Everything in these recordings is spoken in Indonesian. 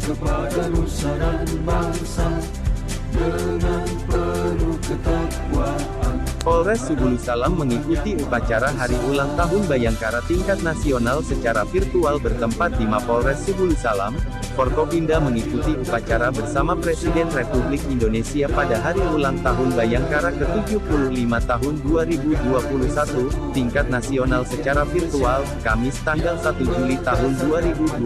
kepada nusa dan bangsa dengan penuh ketakwaan. Polres Subulu Salam mengikuti upacara Hari Ulang Tahun Bayangkara tingkat nasional secara virtual bertempat di Mapolres Subulu Salam. Forkopimda mengikuti upacara bersama Presiden Republik Indonesia pada Hari Ulang Tahun Bayangkara ke-75 tahun 2021, tingkat nasional secara virtual, Kamis tanggal 1 Juli tahun 2021.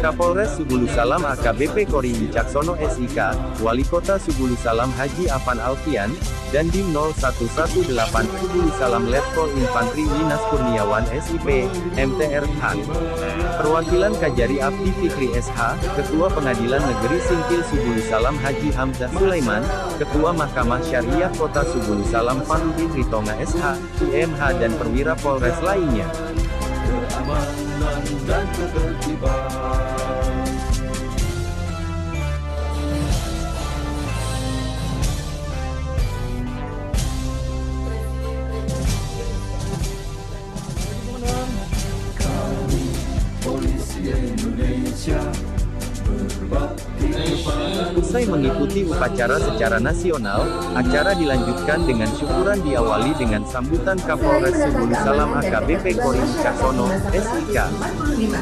Kapolres Subulu Salam AKBP Kori Wicaksono SIK, Wali Kota Subulu Salam Haji Afan Alfian, dan Dim 0118 Subulu Salam Letkol Infantri Dinas Kurniawan SIP, MTRH. Perwakilan Kajari Abdi Fikri SH, Ketua Pengadilan Negeri Singkil Subulu Salam Haji Hamzah Sulaiman, Ketua Mahkamah Syariah Kota Subulu Salam Farudin Ritonga SH, IMH dan perwira Polres lainnya. Keamanan dan ketertiban. Kami, Polisi Indonesia, berbakti kepada Usai mengikuti upacara secara nasional, acara dilanjutkan dengan syukuran diawali dengan sambutan Kapolres Subulu Salam AKBP Kori Wicaksono, SIK.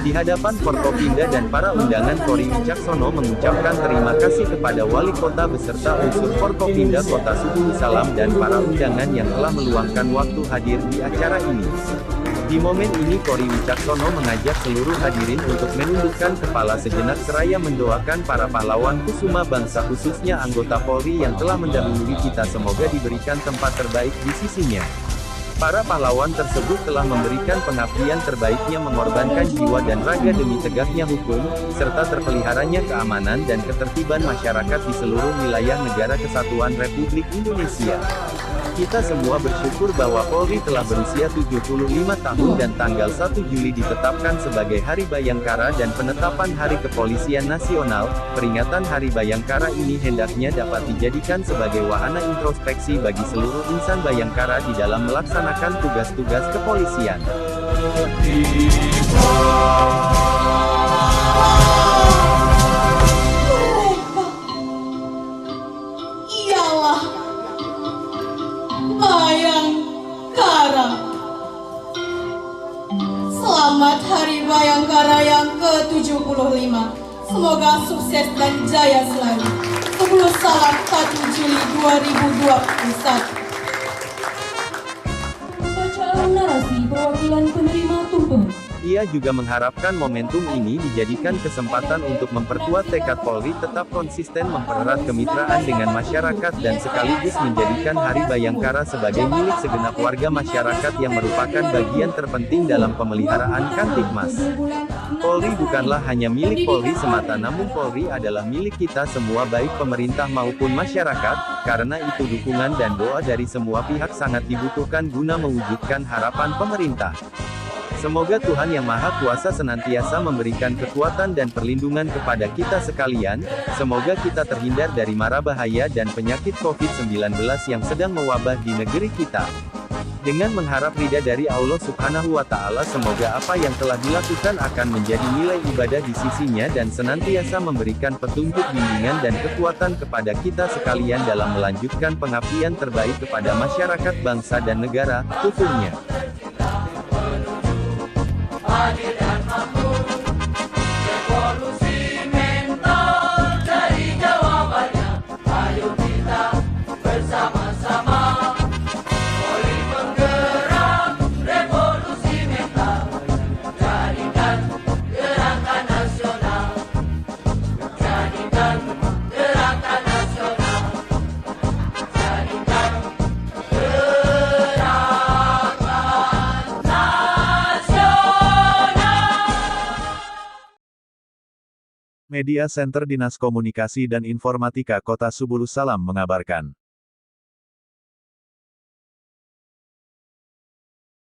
Di hadapan Forkopimda dan para undangan, Kori Wicaksono mengucapkan terima kasih kepada Wali Kota beserta unsur Forkopimda Kota Subulu Salam dan para undangan yang telah meluangkan waktu hadir di acara ini. Di momen ini Kori Wicaksono mengajak seluruh hadirin untuk menundukkan kepala sejenak seraya mendoakan para pahlawan kusuma bangsa khususnya anggota Polri yang telah mendahului kita, semoga diberikan tempat terbaik di sisinya. Para pahlawan tersebut telah memberikan pengabdian terbaiknya mengorbankan jiwa dan raga demi tegaknya hukum, serta terpeliharanya keamanan dan ketertiban masyarakat di seluruh wilayah Negara Kesatuan Republik Indonesia. Kita semua bersyukur bahwa Polri telah berusia 75 tahun dan tanggal 1 Juli ditetapkan sebagai Hari Bayangkara dan penetapan Hari Kepolisian Nasional. Peringatan Hari Bayangkara ini hendaknya dapat dijadikan sebagai wahana introspeksi bagi seluruh insan Bayangkara di dalam melaksanakan tugas-tugas kepolisian. Ialah Bayangkara. Selamat Hari Bayangkara yang ke-75. Semoga sukses dan jaya selalu. Subulu Salam 1 Juli 2021. Bacaan narasi perwakilan penerima tumpeng. Ia juga mengharapkan momentum ini dijadikan kesempatan untuk memperkuat tekad Polri tetap konsisten mempererat kemitraan dengan masyarakat dan sekaligus menjadikan Hari Bayangkara sebagai milik segenap warga masyarakat yang merupakan bagian terpenting dalam pemeliharaan Kamtibmas. Polri bukanlah hanya milik Polri semata, namun Polri adalah milik kita semua, baik pemerintah maupun masyarakat. Karena itu dukungan dan doa dari semua pihak sangat dibutuhkan guna mewujudkan harapan pemerintah. Semoga Tuhan Yang Maha Kuasa senantiasa memberikan kekuatan dan perlindungan kepada kita sekalian. Semoga kita terhindar dari mara bahaya dan penyakit COVID-19 yang sedang mewabah di negeri kita. Dengan mengharap ridha dari Allah Subhanahu wa Ta'ala, semoga apa yang telah dilakukan akan menjadi nilai ibadah di sisinya dan senantiasa memberikan petunjuk, bimbingan dan kekuatan kepada kita sekalian dalam melanjutkan pengabdian terbaik kepada masyarakat, bangsa dan negara, tuturnya. adil dan makmur, revolusi mental dari jawabannya. Ayo kita bersama-sama, Polri penggerak revolusi mental, jadikan gerakan nasional, jadikan gerakan nasional, jadikan Media Center Dinas Komunikasi dan Informatika Kota Subulu Salam mengabarkan.